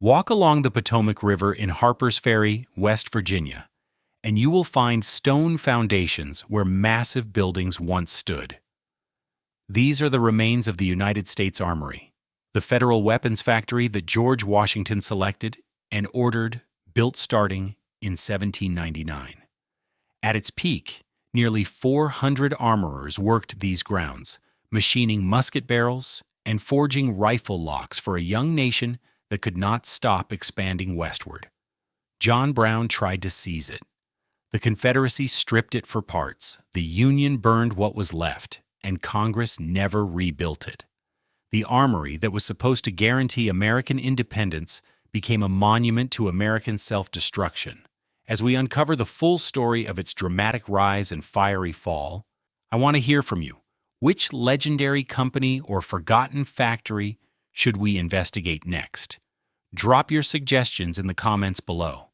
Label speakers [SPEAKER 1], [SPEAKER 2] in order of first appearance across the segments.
[SPEAKER 1] Walk along the Potomac River in Harpers Ferry, West Virginia, and you will find stone foundations where massive buildings once stood. These are the remains of the United States Armory, the federal weapons factory that George Washington selected and ordered, built starting in 1799. At its peak, nearly 400 armorers worked these grounds, machining musket barrels and forging rifle locks for a young nation that could not stop expanding westward. John Brown tried to seize it. The Confederacy stripped it for parts, the Union burned what was left, and Congress never rebuilt it. The armory that was supposed to guarantee American independence became a monument to American self-destruction. As we uncover the full story of its dramatic rise and fiery fall, I want to hear from you. Which legendary company or forgotten factory should we investigate next? Drop your suggestions in the comments below.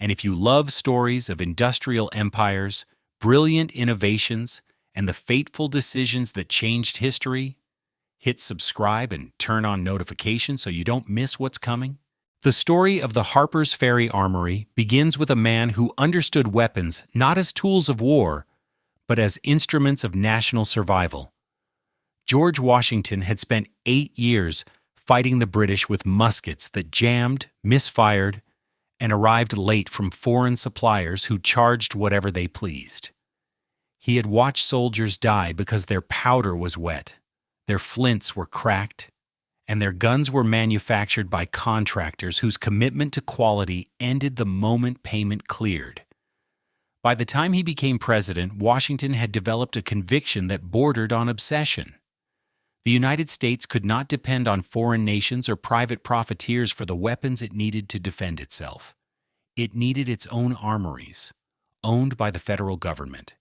[SPEAKER 1] And if you love stories of industrial empires, brilliant innovations, and the fateful decisions that changed history, hit subscribe and turn on notifications so you don't miss what's coming. The story of the Harpers Ferry Armory begins with a man who understood weapons not as tools of war, but as instruments of national survival. George Washington had spent 8 years fighting the British with muskets that jammed, misfired, and arrived late from foreign suppliers who charged whatever they pleased. He had watched soldiers die because their powder was wet, their flints were cracked, and their guns were manufactured by contractors whose commitment to quality ended the moment payment cleared. By the time he became president, Washington had developed a conviction that bordered on obsession. The United States could not depend on foreign nations or private profiteers for the weapons it needed to defend itself. It needed its own armories, owned by the federal government.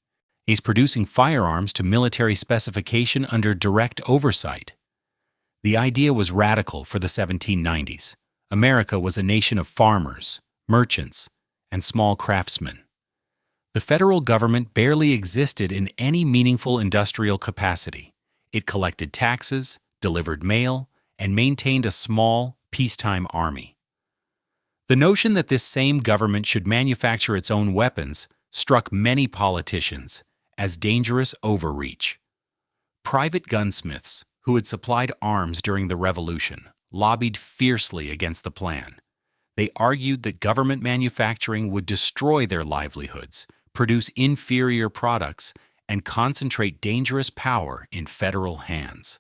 [SPEAKER 1] He's producing firearms to military specification under direct oversight. The idea was radical for the 1790s. America was a nation of farmers, merchants, and small craftsmen. The federal government barely existed in any meaningful industrial capacity. It collected taxes, delivered mail, and maintained a small, peacetime army. The notion that this same government should manufacture its own weapons struck many politicians as dangerous overreach. Private gunsmiths, who had supplied arms during the Revolution, lobbied fiercely against the plan. They argued that government manufacturing would destroy their livelihoods, produce inferior products, and concentrate dangerous power in federal hands.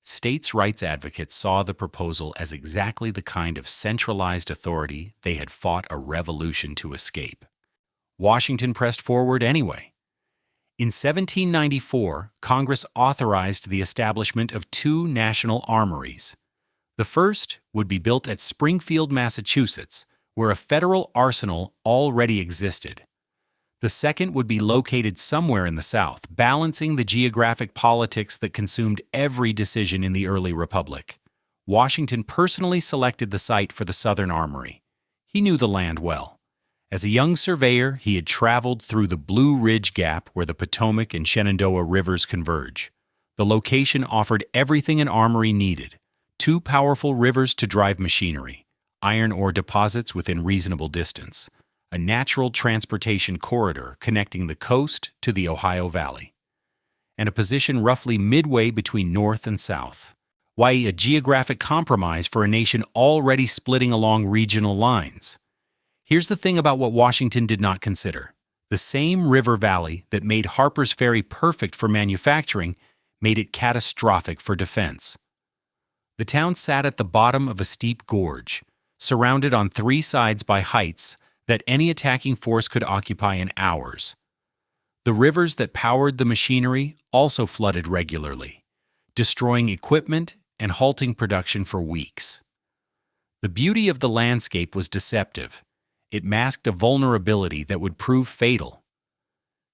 [SPEAKER 1] States' rights advocates saw the proposal as exactly the kind of centralized authority they had fought a revolution to escape. Washington pressed forward anyway. In 1794, Congress authorized the establishment of 2 national armories. The first would be built at Springfield, Massachusetts, where a federal arsenal already existed. The second would be located somewhere in the South, balancing the geographic politics that consumed every decision in the early republic. Washington personally selected the site for the Southern Armory. He knew the land well. As a young surveyor, he had traveled through the Blue Ridge Gap where the Potomac and Shenandoah rivers converge. The location offered everything an armory needed: 2 powerful rivers to drive machinery, iron ore deposits within reasonable distance, a natural transportation corridor connecting the coast to the Ohio Valley, and a position roughly midway between North and South. Why a geographic compromise for a nation already splitting along regional lines? Here's the thing about what Washington did not consider. The same river valley that made Harpers Ferry perfect for manufacturing made it catastrophic for defense. The town sat at the bottom of a steep gorge, surrounded on 3 sides by heights that any attacking force could occupy in hours. The rivers that powered the machinery also flooded regularly, destroying equipment and halting production for weeks. The beauty of the landscape was deceptive. It masked a vulnerability that would prove fatal.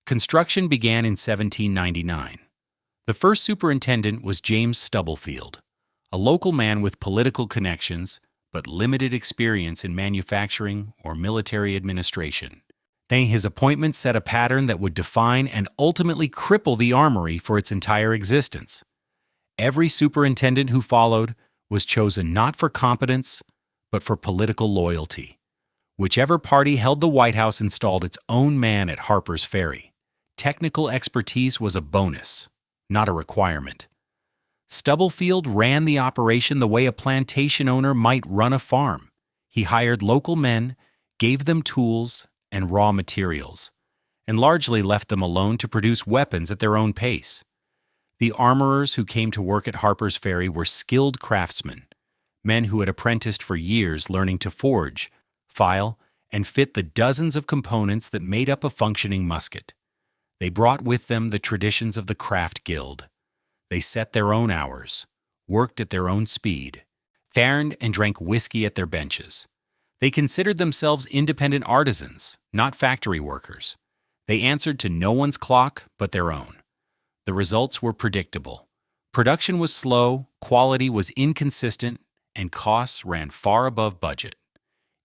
[SPEAKER 1] Construction began in 1799. The first superintendent was James Stubblefield, a local man with political connections but limited experience in manufacturing or military administration. His appointment set a pattern that would define and ultimately cripple the armory for its entire existence. Every superintendent who followed was chosen not for competence, but for political loyalty. Whichever party held the White House installed its own man at Harpers Ferry. Technical expertise was a bonus, not a requirement. Stubblefield ran the operation the way a plantation owner might run a farm. He hired local men, gave them tools and raw materials, and largely left them alone to produce weapons at their own pace. The armorers who came to work at Harpers Ferry were skilled craftsmen, men who had apprenticed for years learning to forge, file, and fit the dozens of components that made up a functioning musket. They brought with them the traditions of the craft guild. They set their own hours, worked at their own speed, farmed and drank whiskey at their benches. They considered themselves independent artisans, not factory workers. They answered to no one's clock but their own. The results were predictable. Production was slow, quality was inconsistent, and costs ran far above budget.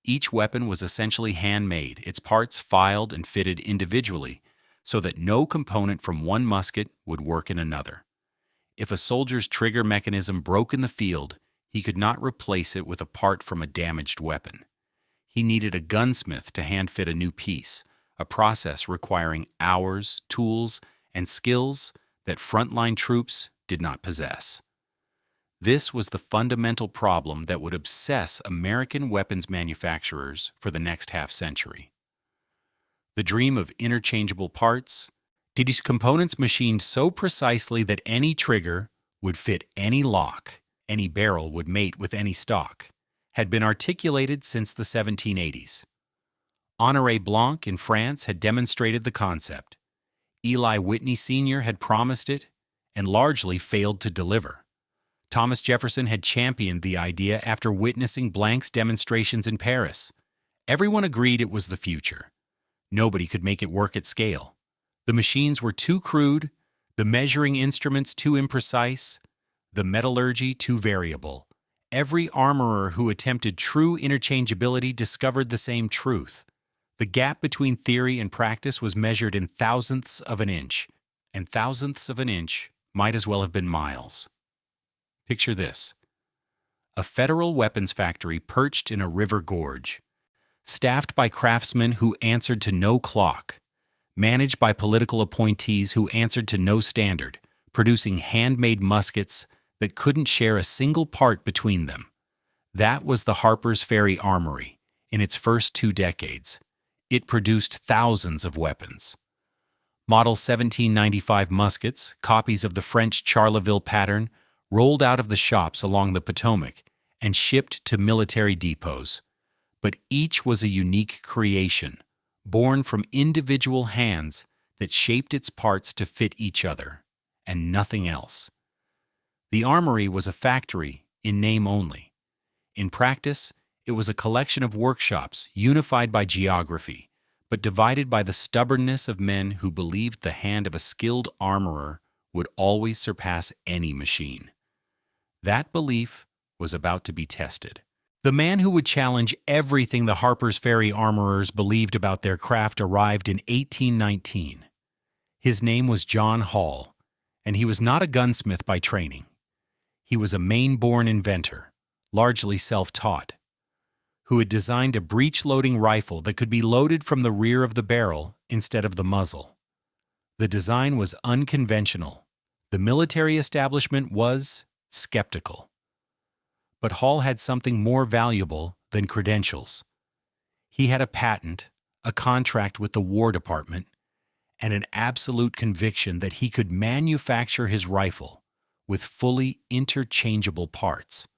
[SPEAKER 1] Each weapon was essentially handmade, its parts filed and fitted individually, so that no component from one musket would work in another. If a soldier's trigger mechanism broke in the field, he could not replace it with a part from a damaged weapon. He needed a gunsmith to hand-fit a new piece, a process requiring hours, tools, and skills that frontline troops did not possess. This was the fundamental problem that would obsess American weapons manufacturers for the next half-century. The dream of interchangeable parts, these components machined so precisely that any trigger would fit any lock, any barrel would mate with any stock, had been articulated since the 1780s. Honoré Blanc in France had demonstrated the concept. Eli Whitney Sr. had promised it and largely failed to deliver. Thomas Jefferson had championed the idea after witnessing Blanc's demonstrations in Paris. Everyone agreed it was the future. Nobody could make it work at scale. The machines were too crude, the measuring instruments too imprecise, the metallurgy too variable. Every armorer who attempted true interchangeability discovered the same truth. The gap between theory and practice was measured in thousandths of an inch, and thousandths of an inch might as well have been miles. Picture this: a federal weapons factory perched in a river gorge, staffed by craftsmen who answered to no clock, managed by political appointees who answered to no standard, producing handmade muskets that couldn't share a single part between them. That was the Harpers Ferry Armory in its first 2 decades. It produced thousands of weapons. Model 1795 muskets, copies of the French Charleville pattern, rolled out of the shops along the Potomac and shipped to military depots. But each was a unique creation, born from individual hands that shaped its parts to fit each other, and nothing else. The armory was a factory in name only. In practice, it was a collection of workshops unified by geography, but divided by the stubbornness of men who believed the hand of a skilled armorer would always surpass any machine. That belief was about to be tested. The man who would challenge everything the Harpers Ferry armorers believed about their craft arrived in 1819. His name was John Hall, and he was not a gunsmith by training. He was a Maine-born inventor, largely self-taught, who had designed a breech-loading rifle that could be loaded from the rear of the barrel instead of the muzzle. The design was unconventional. The military establishment was skeptical. But Hall had something more valuable than credentials. He had a patent, a contract with the War Department, and an absolute conviction that he could manufacture his rifle with fully interchangeable parts.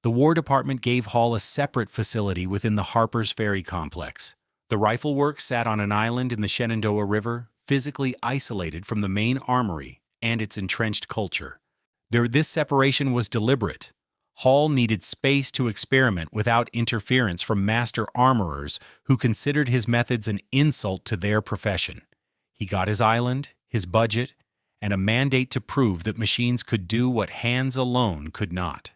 [SPEAKER 1] The War Department gave Hall a separate facility within the Harpers Ferry complex. The rifle works sat on an island in the Shenandoah River, physically isolated from the main armory and its entrenched culture. This separation was deliberate. Hall needed space to experiment without interference from master armorers who considered his methods an insult to their profession. He got his island, his budget, and a mandate to prove that machines could do what hands alone could not.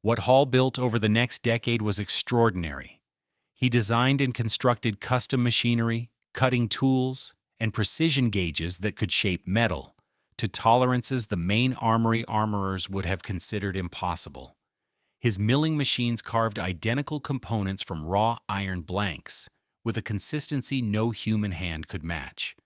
[SPEAKER 1] What Hall built over the next decade was extraordinary. He designed and constructed custom machinery, cutting tools, and precision gauges that could shape metal to tolerances the main armory armorers would have considered impossible. His milling machines carved identical components from raw iron blanks, with a consistency no human hand could match.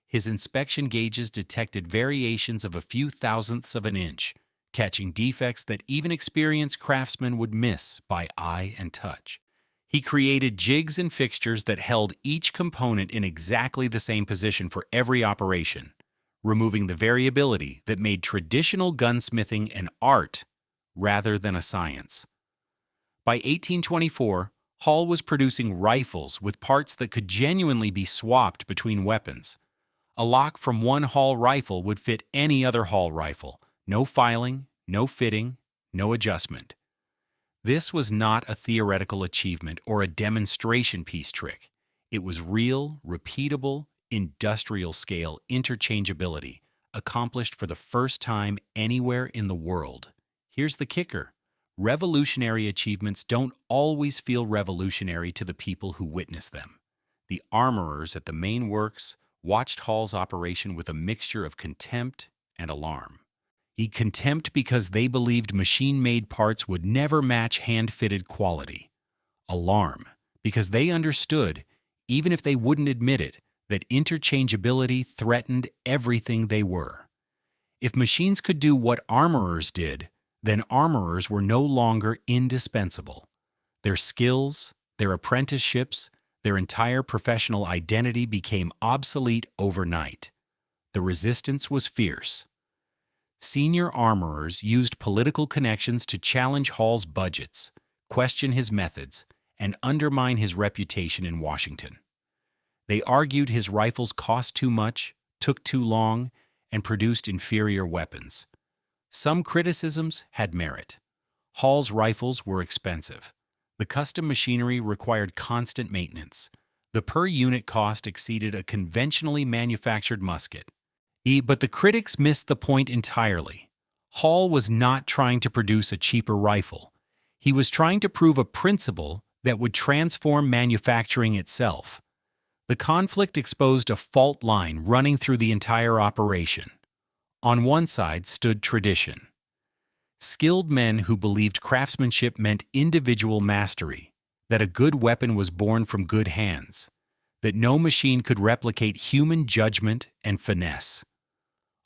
[SPEAKER 1] His inspection gauges detected variations of a few thousandths of an inch, catching defects that even experienced craftsmen would miss by eye and touch. He created jigs and fixtures that held each component in exactly the same position for every operation, removing the variability that made traditional gunsmithing an art rather than a science. By 1824, Hall was producing rifles with parts that could genuinely be swapped between weapons. A lock from one Hall rifle would fit any other Hall rifle. No filing, no fitting, no adjustment. This was not a theoretical achievement or a demonstration piece trick. It was real, repeatable, industrial-scale interchangeability, accomplished for the first time anywhere in the world. Here's the kicker. Revolutionary achievements don't always feel revolutionary to the people who witness them. The armorers at the main works watched Hall's operation with a mixture of contempt and alarm. Contempt because they believed machine-made parts would never match hand-fitted quality. Alarm because they understood, even if they wouldn't admit it, that interchangeability threatened everything they were. If machines could do what armorers did, then armorers were no longer indispensable. Their skills, their apprenticeships, their entire professional identity became obsolete overnight. The resistance was fierce. Senior armorers used political connections to challenge Hall's budgets, question his methods, and undermine his reputation in Washington. They argued his rifles cost too much, took too long, and produced inferior weapons. Some criticisms had merit. Hall's rifles were expensive. The custom machinery required constant maintenance. The per-unit cost exceeded a conventionally manufactured musket. But the critics missed the point entirely. Hall was not trying to produce a cheaper rifle. He was trying to prove a principle that would transform manufacturing itself. The conflict exposed a fault line running through the entire operation. On one side stood tradition. Skilled men who believed craftsmanship meant individual mastery, that a good weapon was born from good hands, that no machine could replicate human judgment and finesse.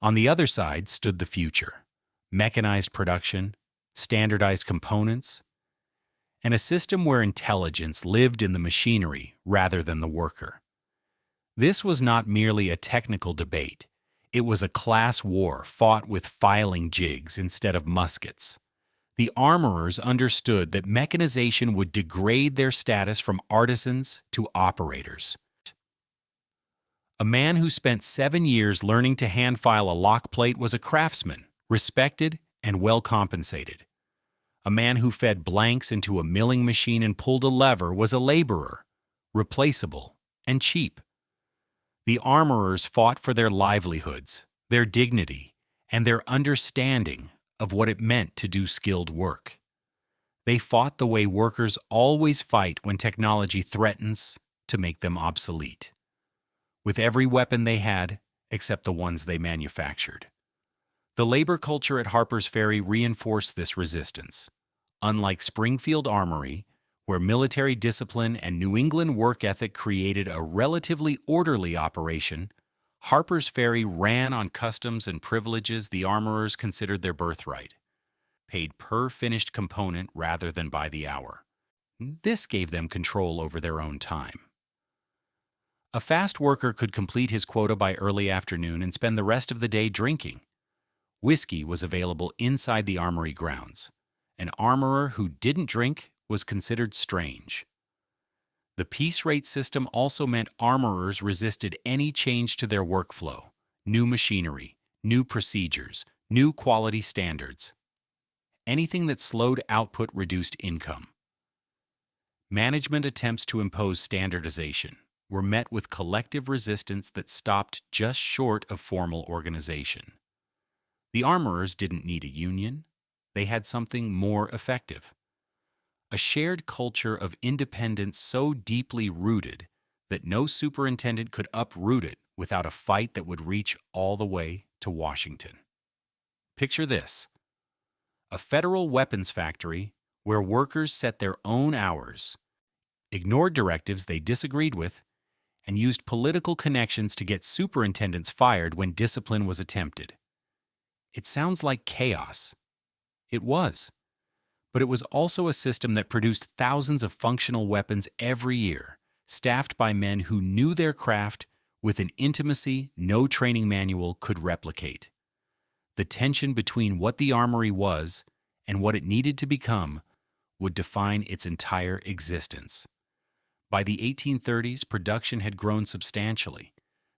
[SPEAKER 1] On the other side stood the future, mechanized production, standardized components, and a system where intelligence lived in the machinery rather than the worker. This was not merely a technical debate. It was a class war fought with filing jigs instead of muskets. The armorers understood that mechanization would degrade their status from artisans to operators. A man who spent 7 years learning to hand-file a lock plate was a craftsman, respected and well compensated. A man who fed blanks into a milling machine and pulled a lever was a laborer, replaceable and cheap. The armorers fought for their livelihoods, their dignity, and their understanding of what it meant to do skilled work. They fought the way workers always fight when technology threatens to make them obsolete. With every weapon they had, except the ones they manufactured. The labor culture at Harpers Ferry reinforced this resistance. Unlike Springfield Armory, where military discipline and New England work ethic created a relatively orderly operation, Harpers Ferry ran on customs and privileges the armorers considered their birthright, paid per finished component rather than by the hour. This gave them control over their own time. A fast worker could complete his quota by early afternoon and spend the rest of the day drinking. Whiskey was available inside the armory grounds. An armorer who didn't drink was considered strange. The piece rate system also meant armorers resisted any change to their workflow, new machinery, new procedures, new quality standards. Anything that slowed output reduced income. Management attempts to impose standardization were met with collective resistance that stopped just short of formal organization. The armorers didn't need a union. They had something more effective. A shared culture of independence so deeply rooted that no superintendent could uproot it without a fight that would reach all the way to Washington. Picture this: a federal weapons factory where workers set their own hours, ignored directives they disagreed with, and used political connections to get superintendents fired when discipline was attempted. It sounds like chaos. It was. But it was also a system that produced thousands of functional weapons every year, staffed by men who knew their craft with an intimacy no training manual could replicate. The tension between what the armory was and what it needed to become would define its entire existence. By the 1830s, production had grown substantially.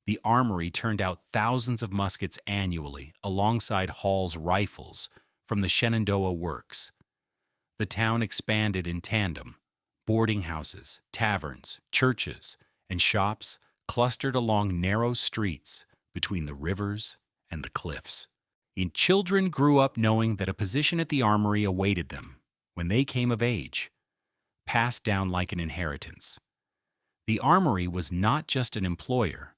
[SPEAKER 1] The armory turned out thousands of muskets annually, alongside Hall's rifles from the Shenandoah works. The town expanded in tandem. Boarding houses, taverns, churches, and shops clustered along narrow streets between the rivers and the cliffs. And children grew up knowing that a position at the armory awaited them when they came of age, passed down like an inheritance. The armory was not just an employer.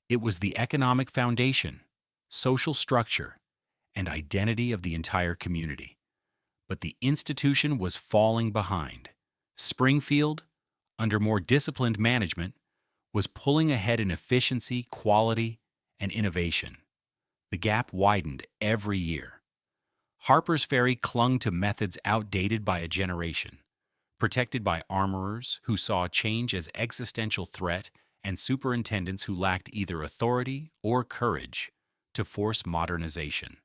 [SPEAKER 1] It was the economic foundation, social structure, and identity of the entire community. But the institution was falling behind. Springfield, under more disciplined management, was pulling ahead in efficiency, quality, and innovation. The gap widened every year. Harpers Ferry clung to methods outdated by a generation, protected by armorers who saw change as existential threat and superintendents who lacked either authority or courage to force modernization.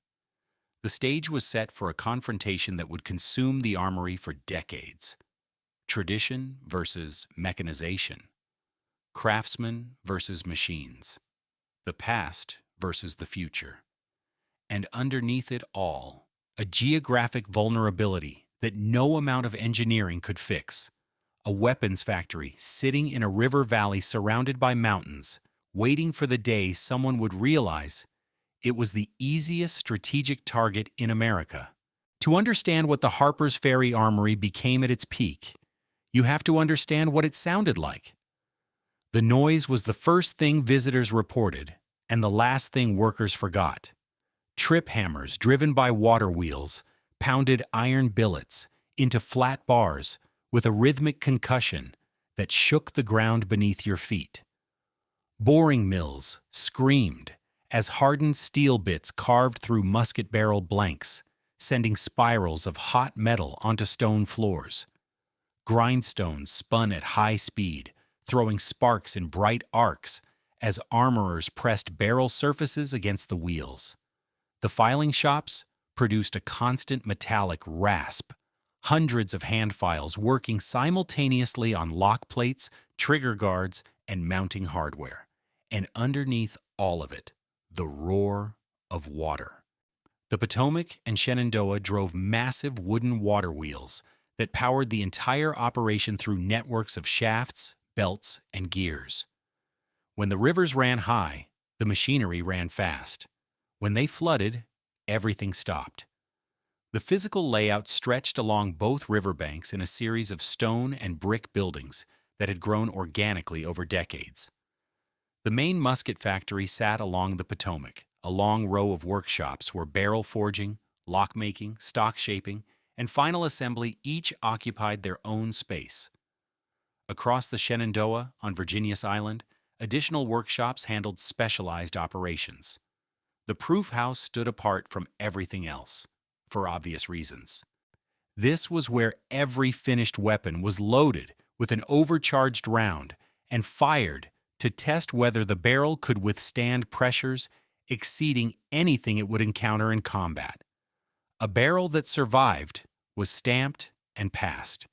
[SPEAKER 1] The stage was set for a confrontation that would consume the armory for decades. Tradition versus mechanization. Craftsmen versus machines. The past versus the future. And underneath it all, a geographic vulnerability that no amount of engineering could fix. A weapons factory sitting in a river valley surrounded by mountains, waiting for the day someone would realize it was the easiest strategic target in America. To understand what the Harpers Ferry Armory became at its peak, you have to understand what it sounded like. The noise was the first thing visitors reported, and the last thing workers forgot. Trip hammers driven by water wheels pounded iron billets into flat bars with a rhythmic concussion that shook the ground beneath your feet. Boring mills screamed as hardened steel bits carved through musket barrel blanks, sending spirals of hot metal onto stone floors. Grindstones spun at high speed, throwing sparks in bright arcs as armorers pressed barrel surfaces against the wheels. The filing shops produced a constant metallic rasp, hundreds of hand files working simultaneously on lock plates, trigger guards, and mounting hardware. And underneath all of it, the roar of water. The Potomac and Shenandoah drove massive wooden water wheels that powered the entire operation through networks of shafts, belts, and gears. When the rivers ran high, the machinery ran fast. When they flooded, everything stopped. The physical layout stretched along both riverbanks in a series of stone and brick buildings that had grown organically over decades. The main musket factory sat along the Potomac, a long row of workshops where barrel forging, lockmaking, stock shaping, and final assembly each occupied their own space. Across the Shenandoah, on Virginius Island, additional workshops handled specialized operations. The proof house stood apart from everything else, for obvious reasons. This was where every finished weapon was loaded with an overcharged round and fired to test whether the barrel could withstand pressures exceeding anything it would encounter in combat. A barrel that survived was stamped and passed.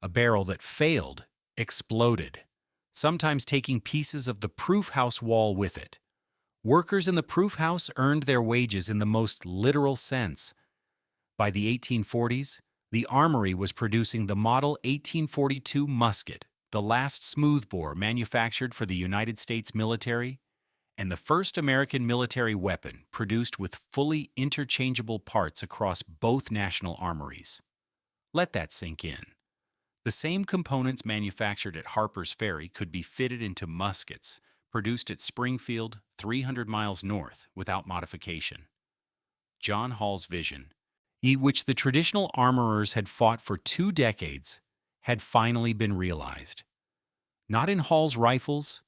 [SPEAKER 1] A barrel that failed exploded, sometimes taking pieces of the proof house wall with it. Workers in the proof house earned their wages in the most literal sense. By the 1840s, the armory was producing the Model 1842 musket, the last smoothbore manufactured for the United States military, and the first American military weapon produced with fully interchangeable parts across both national armories. Let that sink in. The same components manufactured at Harpers Ferry could be fitted into muskets produced at Springfield, 300 miles north, without modification. John Hall's vision. which the traditional armorers had fought for 2 decades, had finally been realized. Not in Hall's rifles,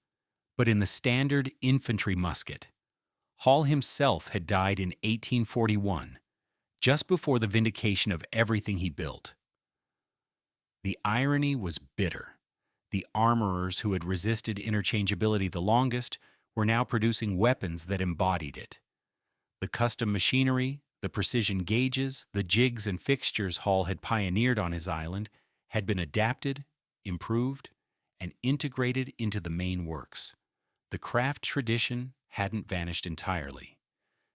[SPEAKER 1] but in the standard infantry musket. Hall himself had died in 1841, just before the vindication of everything he built. The irony was bitter. The armorers who had resisted interchangeability the longest were now producing weapons that embodied it. The custom machinery, the precision gauges, the jigs and fixtures Hall had pioneered on his island had been adapted, improved, and integrated into the main works. The craft tradition hadn't vanished entirely.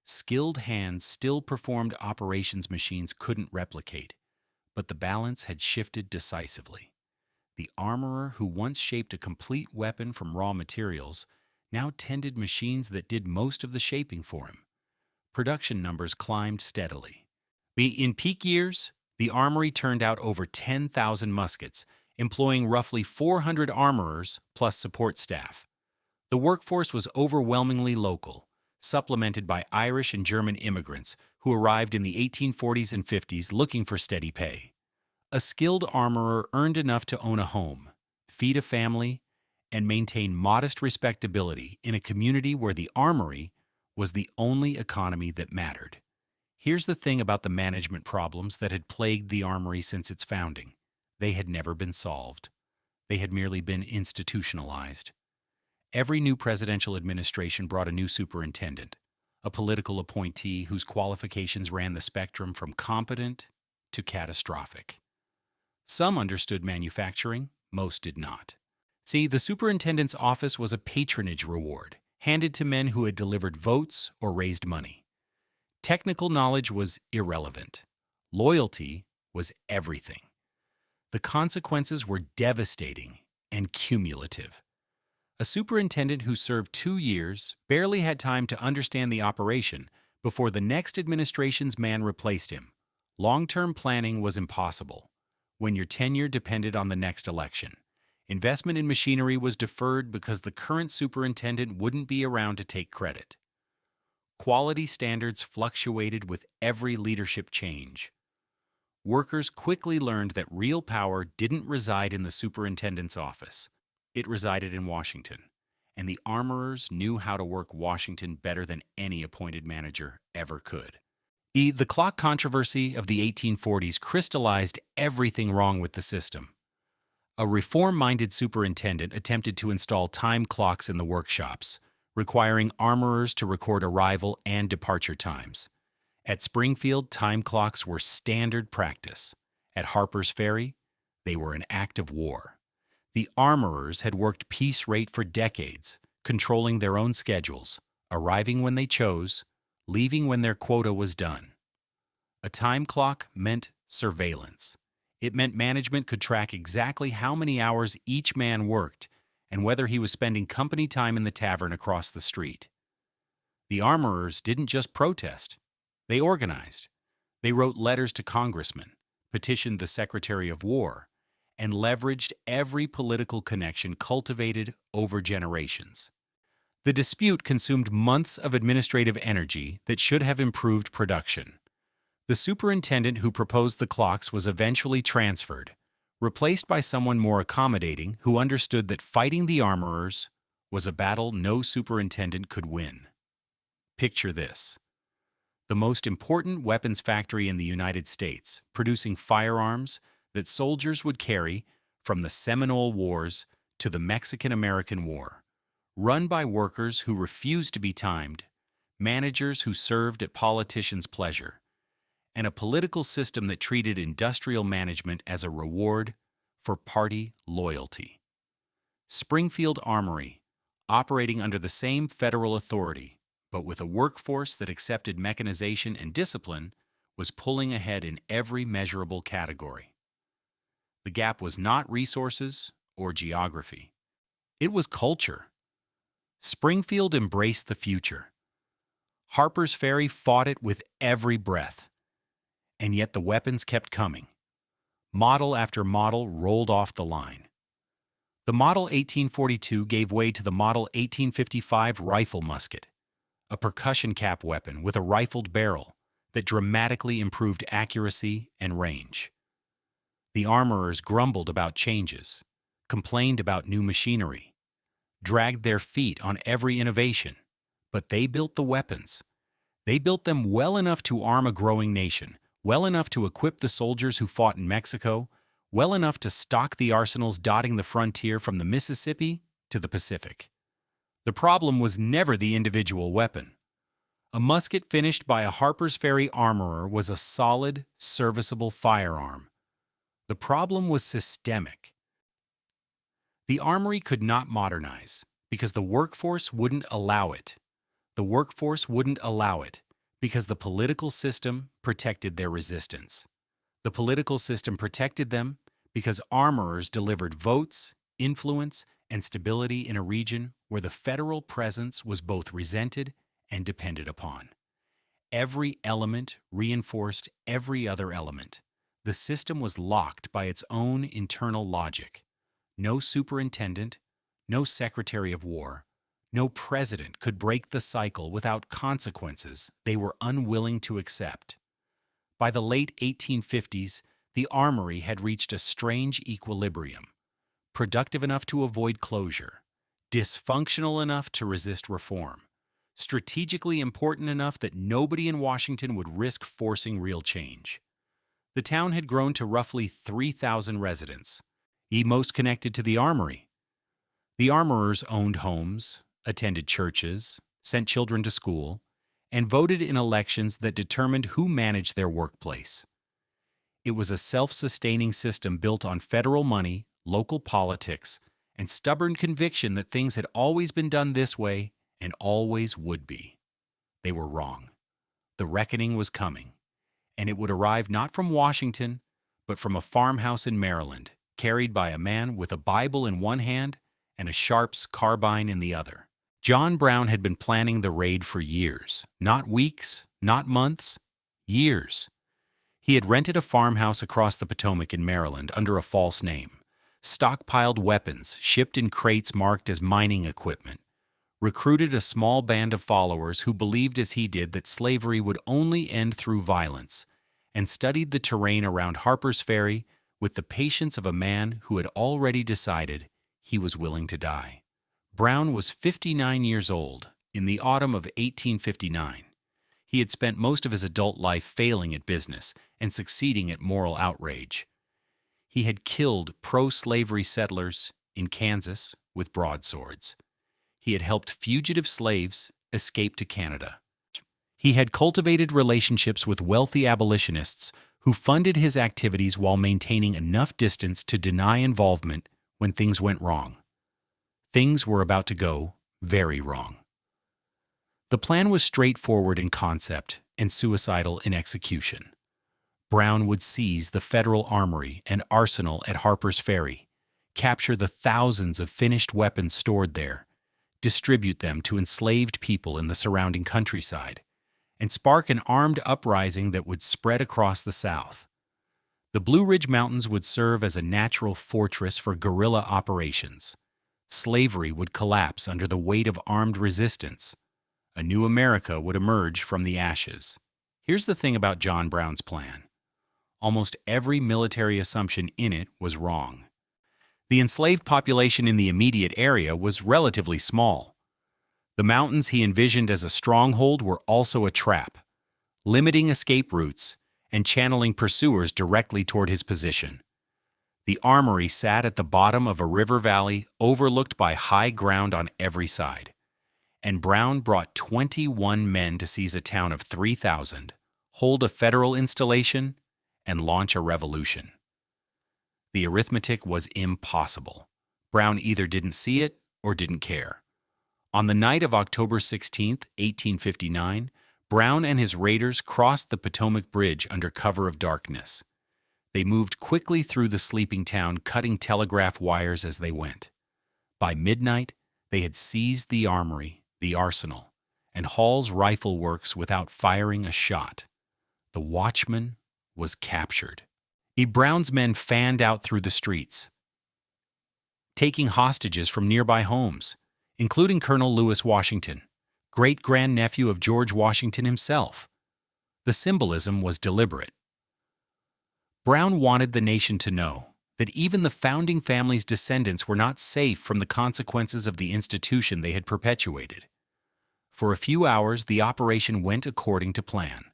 [SPEAKER 1] Skilled hands still performed operations machines couldn't replicate, but the balance had shifted decisively. The armorer who once shaped a complete weapon from raw materials now tended machines that did most of the shaping for him. Production numbers climbed steadily. In peak years, the armory turned out over 10,000 muskets, employing roughly 400 armorers plus support staff. The workforce was overwhelmingly local, supplemented by Irish and German immigrants who arrived in the 1840s and 50s looking for steady pay. A skilled armorer earned enough to own a home, feed a family, and maintain modest respectability in a community where the armory was the only economy that mattered. Here's the thing about the management problems that had plagued the armory since its founding. They had never been solved. They had merely been institutionalized. Every new presidential administration brought a new superintendent, a political appointee whose qualifications ran the spectrum from competent to catastrophic. Some understood manufacturing, most did not. See, the superintendent's office was a patronage reward, handed to men who had delivered votes or raised money. Technical knowledge was irrelevant. Loyalty was everything. The consequences were devastating and cumulative. A superintendent who served 2 years barely had time to understand the operation before the next administration's man replaced him. Long-term planning was impossible when your tenure depended on the next election. Investment in machinery was deferred because the current superintendent wouldn't be around to take credit. Quality standards fluctuated with every leadership change. Workers quickly learned that real power didn't reside in the superintendent's office. It resided in Washington, and the armorers knew how to work Washington better than any appointed manager ever could. The clock controversy of the 1840s crystallized everything wrong with the system. A reform-minded superintendent attempted to install time clocks in the workshops, requiring armorers to record arrival and departure times. At Springfield, time clocks were standard practice. At Harpers Ferry, they were an act of war. The armorers had worked piece rate for decades, controlling their own schedules, arriving when they chose, leaving when their quota was done. A time clock meant surveillance. It meant management could track exactly how many hours each man worked and whether he was spending company time in the tavern across the street. The armorers didn't just protest. They organized. They wrote letters to congressmen, petitioned the Secretary of War, and leveraged every political connection cultivated over generations. The dispute consumed months of administrative energy that should have improved production. The superintendent who proposed the clocks was eventually transferred, replaced by someone more accommodating who understood that fighting the armorers was a battle no superintendent could win. Picture this: the most important weapons factory in the United States, producing firearms that soldiers would carry from the Seminole Wars to the Mexican-American War, run by workers who refused to be timed, managers who served at politicians' pleasure, and a political system that treated industrial management as a reward for party loyalty. Springfield Armory, operating under the same federal authority, but with a workforce that accepted mechanization and discipline, was pulling ahead in every measurable category. The gap was not resources or geography. It was culture. Springfield embraced the future. Harpers Ferry fought it with every breath. And yet the weapons kept coming. Model after model rolled off the line. The Model 1842 gave way to the Model 1855 rifle musket, a percussion cap weapon with a rifled barrel that dramatically improved accuracy and range. The armorers grumbled about changes, complained about new machinery, dragged their feet on every innovation, but they built the weapons. They built them well enough to arm a growing nation, well enough to equip the soldiers who fought in Mexico, well enough to stock the arsenals dotting the frontier from the Mississippi to the Pacific. The problem was never the individual weapon. A musket finished by a Harpers Ferry armorer was a solid, serviceable firearm. The problem was systemic. The armory could not modernize because the workforce wouldn't allow it. The workforce wouldn't allow it because the political system protected their resistance. The political system protected them because armorers delivered votes, influence, and stability in a region where the federal presence was both resented and depended upon. Every element reinforced every other element. The system was locked by its own internal logic. No superintendent, no secretary of war, no president could break the cycle without consequences they were unwilling to accept. By the late 1850s, the armory had reached a strange equilibrium, productive enough to avoid closure, dysfunctional enough to resist reform, strategically important enough that nobody in Washington would risk forcing real change. The town had grown to roughly 3,000 residents, most connected to the armory. The armorers owned homes, attended churches, sent children to school, and voted in elections that determined who managed their workplace. It was a self-sustaining system built on federal money, local politics, and stubborn conviction that things had always been done this way and always would be. They were wrong. The reckoning was coming, and it would arrive not from Washington, but from a farmhouse in Maryland, carried by a man with a Bible in one hand and a Sharps carbine in the other. John Brown had been planning the raid for years, not weeks, not months, years. He had rented a farmhouse across the Potomac in Maryland under a false name, stockpiled weapons shipped in crates marked as mining equipment, recruited a small band of followers who believed as he did that slavery would only end through violence, and studied the terrain around Harpers Ferry with the patience of a man who had already decided he was willing to die. Brown was 59 years old in the autumn of 1859. He had spent most of his adult life failing at business and succeeding at moral outrage. He had killed pro-slavery settlers in Kansas with broadswords. He had helped fugitive slaves escape to Canada. He had cultivated relationships with wealthy abolitionists who funded his activities while maintaining enough distance to deny involvement when things went wrong. Things were about to go very wrong. The plan was straightforward in concept and suicidal in execution. Brown would seize the federal armory and arsenal at Harpers Ferry, capture the thousands of finished weapons stored there, distribute them to enslaved people in the surrounding countryside, and spark an armed uprising that would spread across the South. The Blue Ridge Mountains would serve as a natural fortress for guerrilla operations. Slavery would collapse under the weight of armed resistance. A new America would emerge from the ashes. Here's the thing about John Brown's plan. Almost every military assumption in it was wrong. The enslaved population in the immediate area was relatively small. The mountains he envisioned as a stronghold were also a trap, limiting escape routes and channeling pursuers directly toward his position. The armory sat at the bottom of a river valley overlooked by high ground on every side, and Brown brought 21 men to seize a town of 3,000, hold a federal installation, and launch a revolution. The arithmetic was impossible. Brown either didn't see it or didn't care. On the night of October 16, 1859, Brown and his raiders crossed the Potomac Bridge under cover of darkness. They moved quickly through the sleeping town, cutting telegraph wires as they went. By midnight, they had seized the armory, the arsenal, and Hall's rifle works without firing a shot. The watchman was captured. Brown's men fanned out through the streets, taking hostages from nearby homes, including Colonel Lewis Washington, great-grandnephew of George Washington himself. The symbolism was deliberate. Brown wanted the nation to know that even the founding family's descendants were not safe from the consequences of the institution they had perpetuated. For a few hours, the operation went according to plan.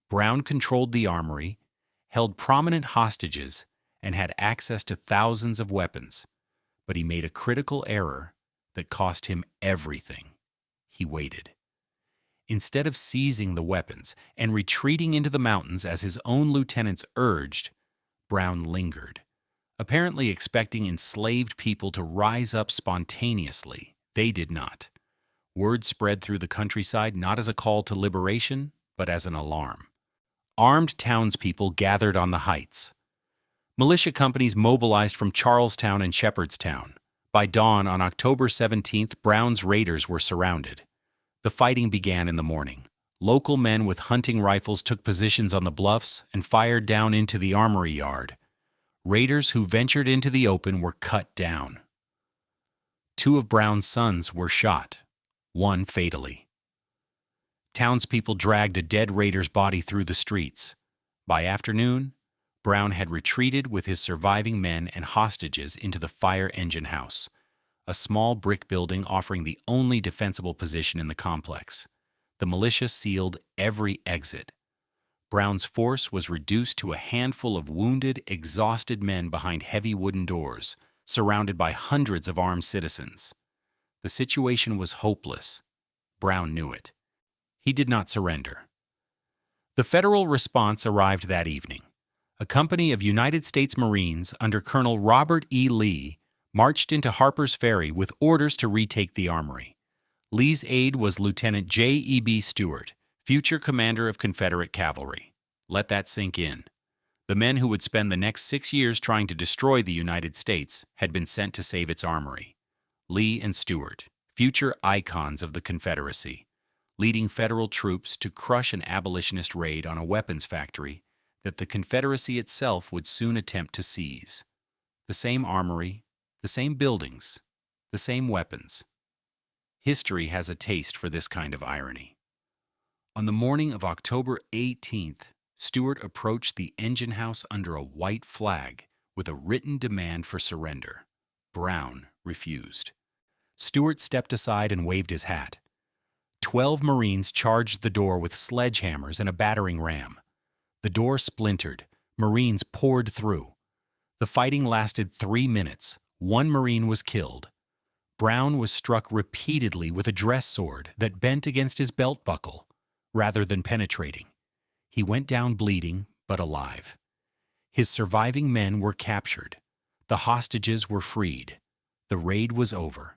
[SPEAKER 1] Brown controlled the armory, held prominent hostages, and had access to thousands of weapons. But he made a critical error that cost him everything. He waited. Instead of seizing the weapons and retreating into the mountains as his own lieutenants urged, Brown lingered, apparently expecting enslaved people to rise up spontaneously. They did not. Word spread through the countryside not as a call to liberation, but as an alarm. Armed townspeople gathered on the heights. Militia companies mobilized from Charlestown and Shepherdstown. By dawn on October 17th, Brown's raiders were surrounded. The fighting began in the morning. Local men with hunting rifles took positions on the bluffs and fired down into the armory yard. Raiders who ventured into the open were cut down. 2 of Brown's sons were shot, one fatally. Townspeople dragged a dead raider's body through the streets. By afternoon, Brown had retreated with his surviving men and hostages into the fire engine house, a small brick building offering the only defensible position in the complex. The militia sealed every exit. Brown's force was reduced to a handful of wounded, exhausted men behind heavy wooden doors, surrounded by hundreds of armed citizens. The situation was hopeless. Brown knew it. He did not surrender. The federal response arrived that evening. A company of United States Marines under Colonel Robert E. Lee marched into Harpers Ferry with orders to retake the armory. Lee's aide was Lieutenant J.E.B. Stewart, future commander of Confederate cavalry. Let that sink in. The men who would spend the next 6 years trying to destroy the United States had been sent to save its armory. Lee and Stewart, future icons of the Confederacy, leading federal troops to crush an abolitionist raid on a weapons factory that the Confederacy itself would soon attempt to seize. The same armory, the same buildings, the same weapons. History has a taste for this kind of irony. On the morning of October 18th, Stewart approached the engine house under a white flag with a written demand for surrender. Brown refused. Stewart stepped aside and waved his hat. 12 Marines charged the door with sledgehammers and a battering ram. The door splintered. Marines poured through. The fighting lasted 3 minutes. 1 Marine was killed. Brown was struck repeatedly with a dress sword that bent against his belt buckle, rather than penetrating. He went down bleeding, but alive. His surviving men were captured. The hostages were freed. The raid was over.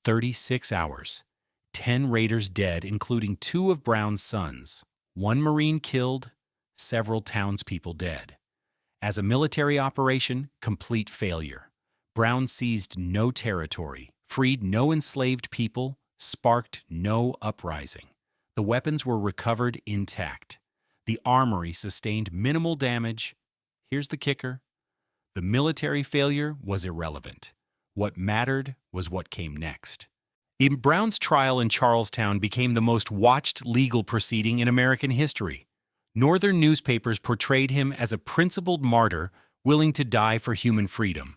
[SPEAKER 1] 36 hours. 10 raiders dead, including 2 of Brown's sons. 1 Marine killed, several townspeople dead. As a military operation, complete failure. Brown seized no territory, freed no enslaved people, sparked no uprising. The weapons were recovered intact. The armory sustained minimal damage. Here's the kicker. The military failure was irrelevant. What mattered was what came next. Brown's trial in Charlestown became the most watched legal proceeding in American history. Northern newspapers portrayed him as a principled martyr willing to die for human freedom.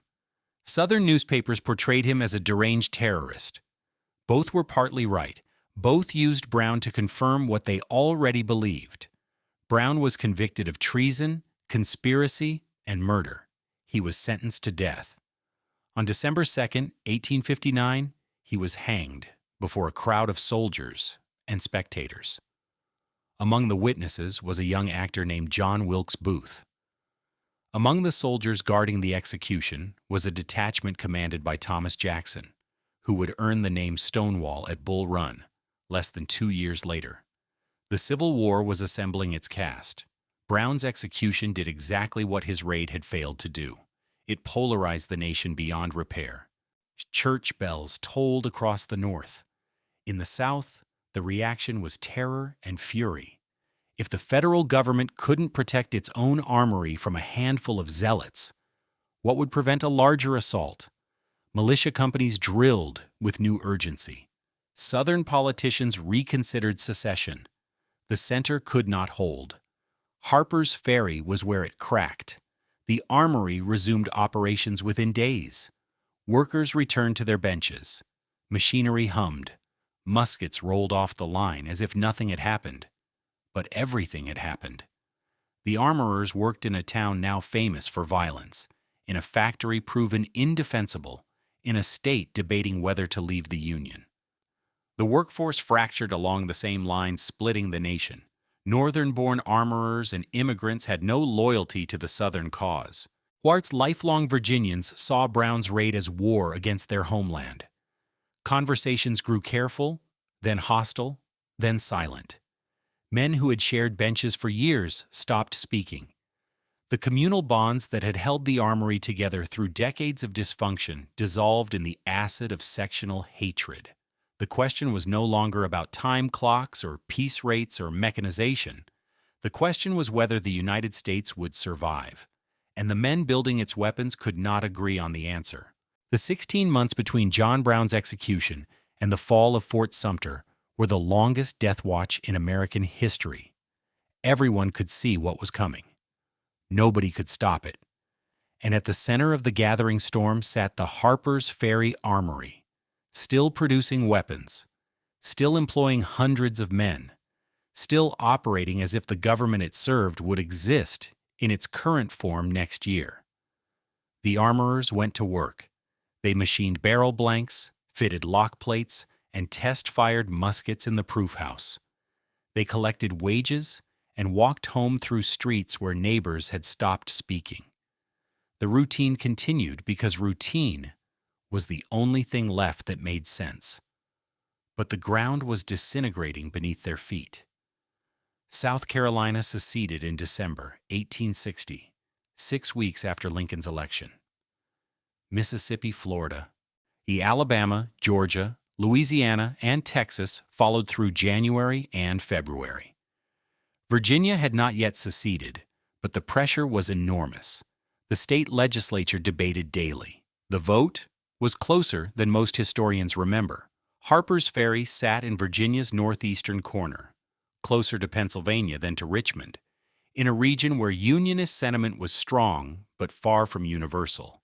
[SPEAKER 1] Southern newspapers portrayed him as a deranged terrorist. Both were partly right. Both used Brown to confirm what they already believed. Brown was convicted of treason, conspiracy, and murder. He was sentenced to death. On December 2nd, 1859, he was hanged before a crowd of soldiers and spectators. Among the witnesses was a young actor named John Wilkes Booth. Among the soldiers guarding the execution was a detachment commanded by Thomas Jackson, who would earn the name Stonewall at Bull Run less than 2 years later. The Civil War was assembling its cast. Brown's execution did exactly what his raid had failed to do. It polarized the nation beyond repair. Church bells tolled across the North. In the South, the reaction was terror and fury. If the federal government couldn't protect its own armory from a handful of zealots, what would prevent a larger assault? Militia companies drilled with new urgency. Southern politicians reconsidered secession. The center could not hold. Harpers Ferry was where it cracked. The armory resumed operations within days. Workers returned to their benches. Machinery hummed. Muskets rolled off the line as if nothing had happened. But everything had happened. The armorers worked in a town now famous for violence, in a factory proven indefensible, in a state debating whether to leave the Union. The workforce fractured along the same lines splitting the nation. Northern-born armorers and immigrants had no loyalty to the Southern cause. Whilst lifelong Virginians saw Brown's raid as war against their homeland. Conversations grew careful, then hostile, then silent. Men who had shared benches for years stopped speaking. The communal bonds that had held the armory together through decades of dysfunction dissolved in the acid of sectional hatred. The question was no longer about time clocks or peace rates or mechanization. The question was whether the United States would survive, and the men building its weapons could not agree on the answer. The 16 months between John Brown's execution and the fall of Fort Sumter were the longest death watch in American history. Everyone could see what was coming. Nobody could stop it. And at the center of the gathering storm sat the Harpers Ferry Armory, still producing weapons, still employing hundreds of men, still operating as if the government it served would exist in its current form next year. The armorers went to work. They machined barrel blanks, fitted lock plates, and test-fired muskets in the proof house. They collected wages and walked home through streets where neighbors had stopped speaking. The routine continued because routine was the only thing left that made sense. But the ground was disintegrating beneath their feet. South Carolina seceded in December 1860, 6 weeks after Lincoln's election. Mississippi, Florida, Alabama, Georgia, Louisiana, and Texas followed through January and February. Virginia had not yet seceded, but the pressure was enormous. The state legislature debated daily. The vote was closer than most historians remember. Harpers Ferry sat in Virginia's northeastern corner, closer to Pennsylvania than to Richmond, in a region where Unionist sentiment was strong but far from universal.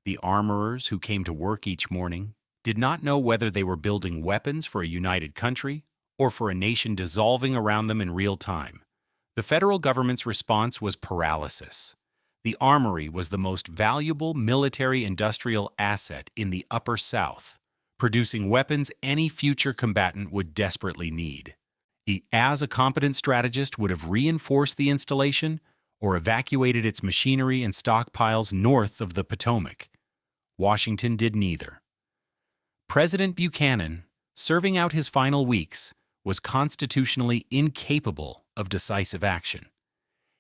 [SPEAKER 1] The armorers who came to work each morning did not know whether they were building weapons for a united country or for a nation dissolving around them in real time. The federal government's response was paralysis. The armory was the most valuable military-industrial asset in the Upper South, producing weapons any future combatant would desperately need. As a competent strategist would have reinforced the installation or evacuated its machinery and stockpiles north of the Potomac. Washington did neither. President Buchanan, serving out his final weeks, was constitutionally incapable of decisive action.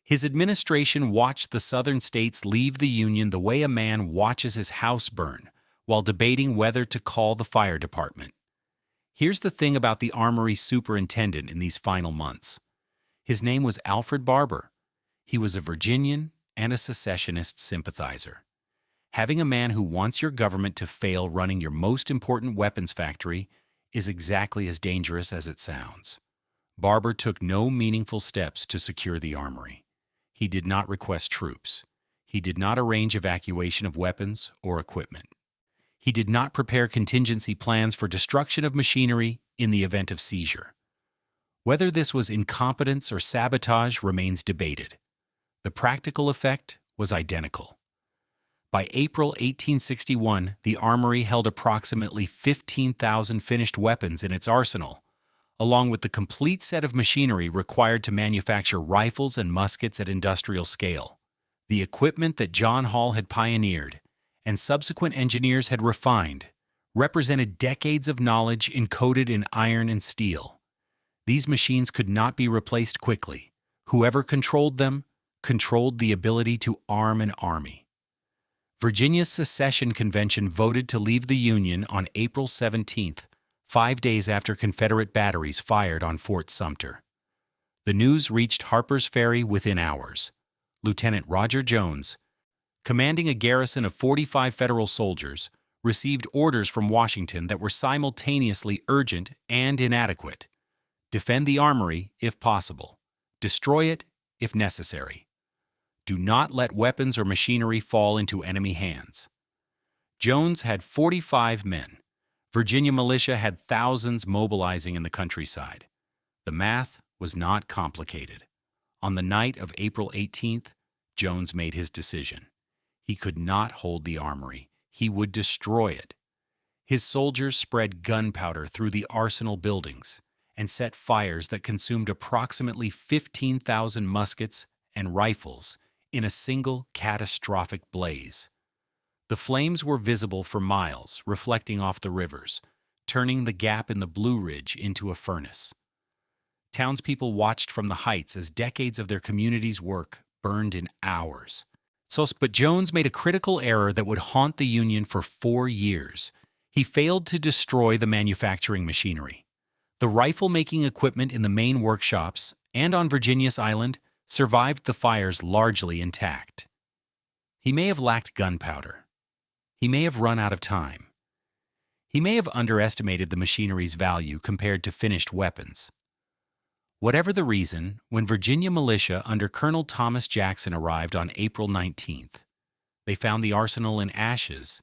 [SPEAKER 1] His administration watched the southern states leave the Union the way a man watches his house burn while debating whether to call the fire department. Here's the thing about the armory superintendent in these final months. His name was Alfred Barber. He was a Virginian and a secessionist sympathizer. Having a man who wants your government to fail running your most important weapons factory is exactly as dangerous as it sounds. Barber took no meaningful steps to secure the armory. He did not request troops. He did not arrange evacuation of weapons or equipment. He did not prepare contingency plans for destruction of machinery in the event of seizure. Whether this was incompetence or sabotage remains debated. The practical effect was identical. By April 1861, the armory held approximately 15,000 finished weapons in its arsenal, along with the complete set of machinery required to manufacture rifles and muskets at industrial scale. The equipment that John Hall had pioneered and subsequent engineers had refined represented decades of knowledge encoded in iron and steel. These machines could not be replaced quickly. Whoever controlled them controlled the ability to arm an army. Virginia's secession convention voted to leave the Union on April 17th, 5 days after Confederate batteries fired on Fort Sumter. The news reached Harpers Ferry within hours. Lieutenant Roger Jones, commanding a garrison of 45 federal soldiers, received orders from Washington that were simultaneously urgent and inadequate. Defend the armory if possible. Destroy it if necessary. Do not let weapons or machinery fall into enemy hands. Jones had 45 men. Virginia militia had thousands mobilizing in the countryside. The math was not complicated. On the night of April 18th, Jones made his decision. He could not hold the armory. He would destroy it. His soldiers spread gunpowder through the arsenal buildings and set fires that consumed approximately 15,000 muskets and rifles in a single catastrophic blaze. The flames were visible for miles, reflecting off the rivers, turning the gap in the Blue Ridge into a furnace. Townspeople watched from the heights as decades of their community's work burned in hours. But Jones made a critical error that would haunt the Union for 4 years. He failed to destroy the manufacturing machinery. The rifle-making equipment in the main workshops and on Virginia's island survived the fires largely intact. He may have lacked gunpowder. He may have run out of time. He may have underestimated the machinery's value compared to finished weapons. Whatever the reason, when Virginia militia under Colonel Thomas Jackson arrived on April 19th, they found the arsenal in ashes,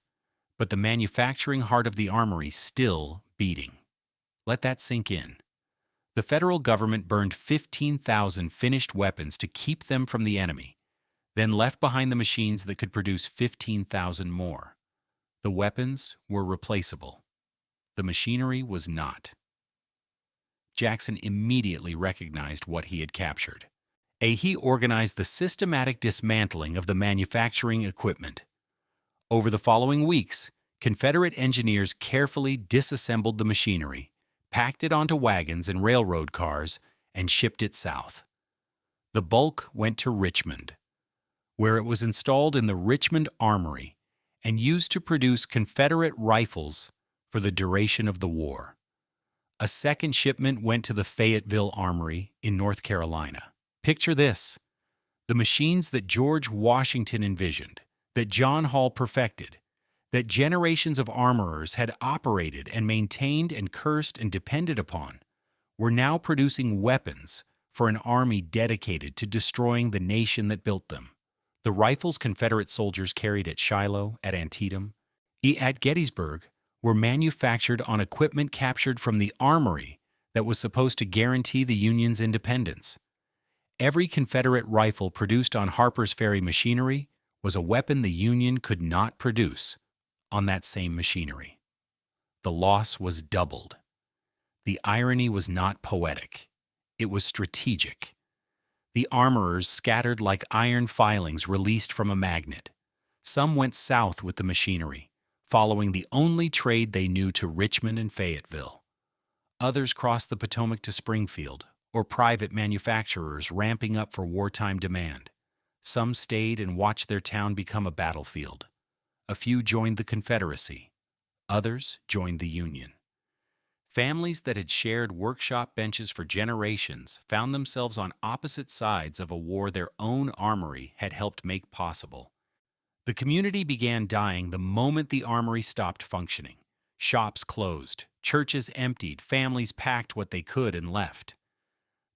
[SPEAKER 1] but the manufacturing heart of the armory still beating. Let that sink in. The federal government burned 15,000 finished weapons to keep them from the enemy, then left behind the machines that could produce 15,000 more. The weapons were replaceable. The machinery was not. Jackson immediately recognized what he had captured. He organized the systematic dismantling of the manufacturing equipment. Over the following weeks, Confederate engineers carefully disassembled the machinery, packed it onto wagons and railroad cars, and shipped it south. The bulk went to Richmond, where it was installed in the Richmond Armory and used to produce Confederate rifles for the duration of the war. A second shipment went to the Fayetteville Armory in North Carolina. Picture this: the machines that George Washington envisioned, that John Hall perfected, that generations of armorers had operated and maintained and cursed and depended upon, were now producing weapons for an army dedicated to destroying the nation that built them. The rifles Confederate soldiers carried at Shiloh, at Antietam, at Gettysburg, were manufactured on equipment captured from the armory that was supposed to guarantee the Union's independence. Every Confederate rifle produced on Harpers Ferry machinery was a weapon the Union could not produce on that same machinery. The loss was doubled. The irony was not poetic. It was strategic. The armorers scattered like iron filings released from a magnet. Some went south with the machinery, following the only trade they knew to Richmond and Fayetteville. Others crossed the Potomac to Springfield, or private manufacturers ramping up for wartime demand. Some stayed and watched their town become a battlefield. A few joined the Confederacy. Others joined the Union. Families that had shared workshop benches for generations found themselves on opposite sides of a war their own armory had helped make possible. The community began dying the moment the armory stopped functioning. Shops closed, churches emptied, families packed what they could and left.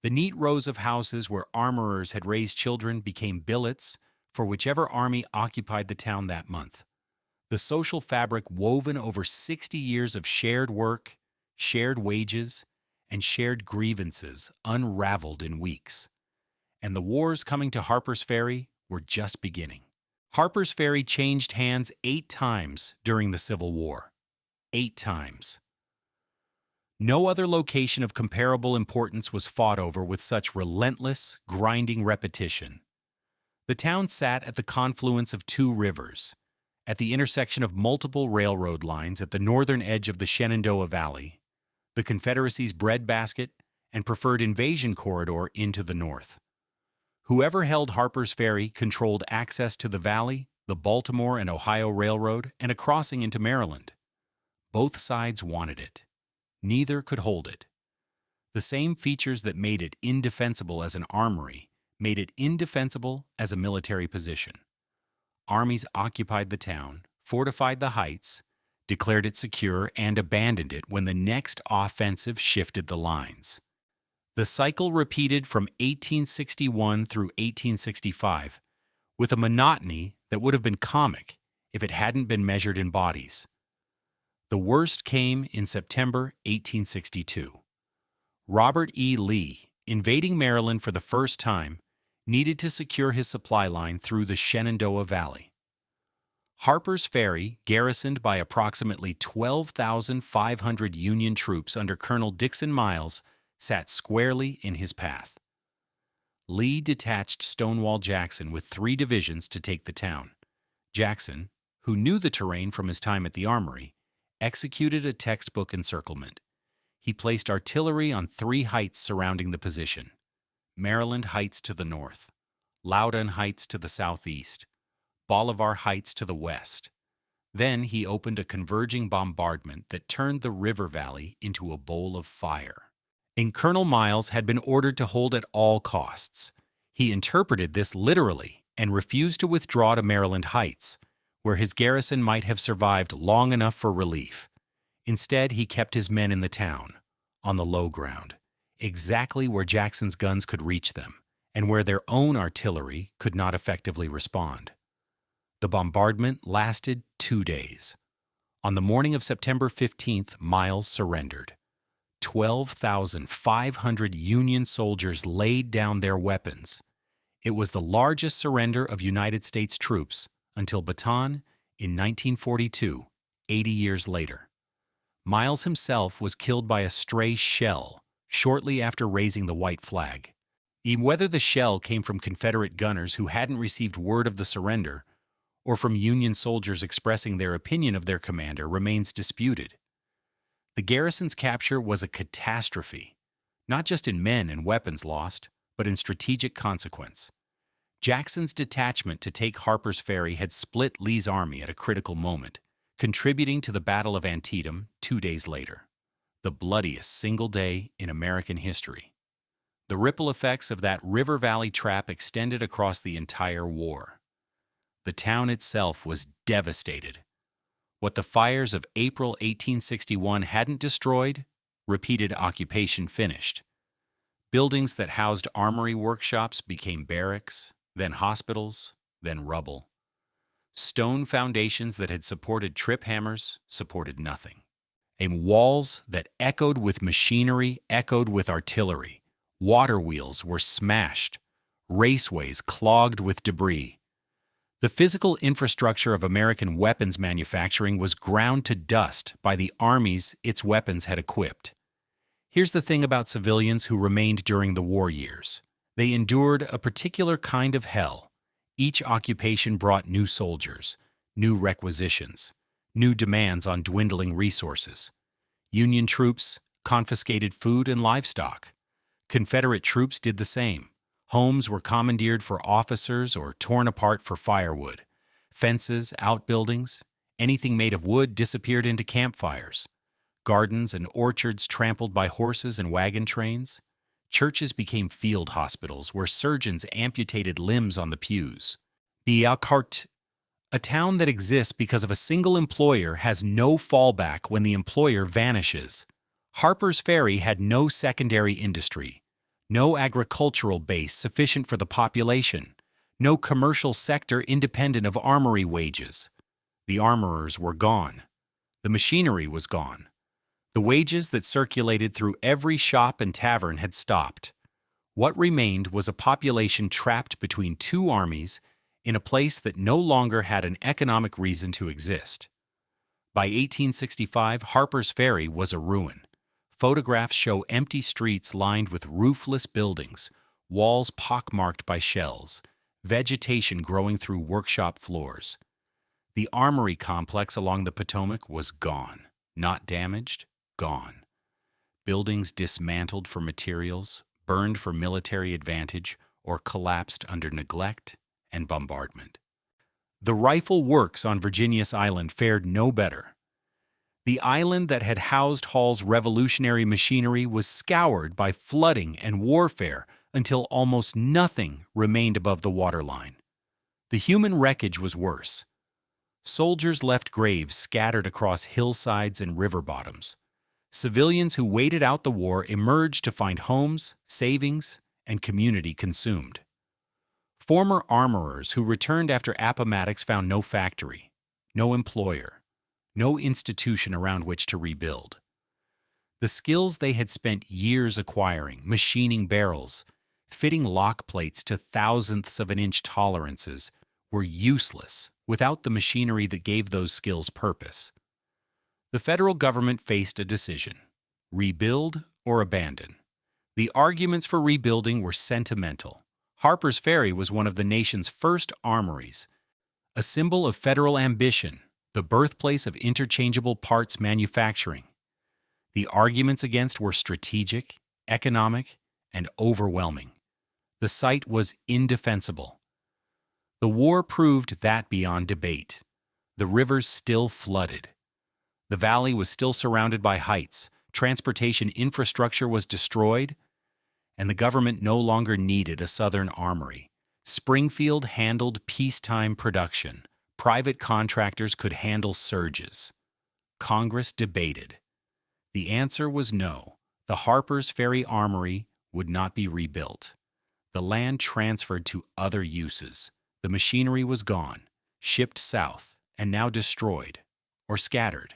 [SPEAKER 1] The neat rows of houses where armorers had raised children became billets for whichever army occupied the town that month. The social fabric woven over 60 years of shared work, shared wages, and shared grievances unraveled in weeks. And the wars coming to Harpers Ferry were just beginning. Harpers Ferry changed hands 8 times during the Civil War. 8 times. No other location of comparable importance was fought over with such relentless, grinding repetition. The town sat at the confluence of 2 rivers, at the intersection of multiple railroad lines at the northern edge of the Shenandoah Valley, the Confederacy's breadbasket and preferred invasion corridor into the north. Whoever held Harpers Ferry controlled access to the valley, the Baltimore and Ohio Railroad, and a crossing into Maryland. Both sides wanted it. Neither could hold it. The same features that made it indefensible as an armory made it indefensible as a military position. Armies occupied the town, fortified the heights, declared it secure, and abandoned it when the next offensive shifted the lines. The cycle repeated from 1861 through 1865, with a monotony that would have been comic if it hadn't been measured in bodies. The worst came in September 1862. Robert E. Lee, invading Maryland for the first time, needed to secure his supply line through the Shenandoah Valley. Harpers Ferry, garrisoned by approximately 12,500 Union troops under Colonel Dixon Miles, sat squarely in his path. Lee detached Stonewall Jackson with 3 divisions to take the town. Jackson, who knew the terrain from his time at the Armory, executed a textbook encirclement. He placed artillery on 3 heights surrounding the position: Maryland Heights to the north, Loudon Heights to the southeast, Bolivar Heights to the west. Then he opened a converging bombardment that turned the river valley into a bowl of fire. And Colonel Miles had been ordered to hold at all costs. He interpreted this literally and refused to withdraw to Maryland Heights, where his garrison might have survived long enough for relief. Instead, he kept his men in the town, on the low ground, exactly where Jackson's guns could reach them, and where their own artillery could not effectively respond. The bombardment lasted 2 days. On the morning of September 15th, Miles surrendered. 12,500 Union soldiers laid down their weapons. It was the largest surrender of United States troops until Bataan in 1942, 80 years later. Miles himself was killed by a stray shell shortly after raising the white flag. Whether the shell came from Confederate gunners who hadn't received word of the surrender or from Union soldiers expressing their opinion of their commander remains disputed. The garrison's capture was a catastrophe, not just in men and weapons lost, but in strategic consequence. Jackson's detachment to take Harper's Ferry had split Lee's army at a critical moment, contributing to the Battle of Antietam 2 days later, the bloodiest single day in American history. The ripple effects of that River Valley trap extended across the entire war. The town itself was devastated. What the fires of April 1861 hadn't destroyed, repeated occupation finished. Buildings that housed armory workshops became barracks, then hospitals, then rubble. Stone foundations that had supported trip hammers supported nothing. And walls that echoed with machinery echoed with artillery. Water wheels were smashed. Raceways clogged with debris. The physical infrastructure of American weapons manufacturing was ground to dust by the armies its weapons had equipped. Here's the thing about civilians who remained during the war years. They endured a particular kind of hell. Each occupation brought new soldiers, new requisitions, new demands on dwindling resources. Union troops confiscated food and livestock. Confederate troops did the same. Homes were commandeered for officers or torn apart for firewood. Fences, outbuildings, anything made of wood disappeared into campfires. Gardens and orchards trampled by horses and wagon trains. Churches became field hospitals where surgeons amputated limbs on the pews. The a town that exists because of a single employer has no fallback when the employer vanishes. Harper's Ferry had no secondary industry, no agricultural base sufficient for the population, no commercial sector independent of armory wages. The armorers were gone. The machinery was gone. The wages that circulated through every shop and tavern had stopped. What remained was a population trapped between 2 armies in a place that no longer had an economic reason to exist. By 1865, Harper's Ferry was a ruin. Photographs show empty streets lined with roofless buildings, walls pockmarked by shells, vegetation growing through workshop floors. The armory complex along the Potomac was gone, not damaged, gone. Buildings dismantled for materials, burned for military advantage, or collapsed under neglect and bombardment. The rifle works on Virginia's island fared no better. The island that had housed Hall's revolutionary machinery was scoured by flooding and warfare until almost nothing remained above the waterline. The human wreckage was worse. Soldiers left graves scattered across hillsides and river bottoms. Civilians who waited out the war emerged to find homes, savings, and community consumed. Former armorers who returned after Appomattox found no factory, no employer, no institution around which to rebuild. The skills they had spent years acquiring, machining barrels, fitting lock plates to thousandths of an inch tolerances, were useless without the machinery that gave those skills purpose. The federal government faced a decision: rebuild or abandon. The arguments for rebuilding were sentimental. Harpers Ferry was one of the nation's first armories, a symbol of federal ambition, the birthplace of interchangeable parts manufacturing. The arguments against were strategic, economic, and overwhelming. The site was indefensible. The war proved that beyond debate. The rivers still flooded. The valley was still surrounded by heights, transportation infrastructure was destroyed, and the government no longer needed a Southern armory. Springfield handled peacetime production. Private contractors could handle surges. Congress debated. The answer was no. The Harpers Ferry Armory would not be rebuilt. The land transferred to other uses. The machinery was gone, shipped south, and now destroyed or scattered.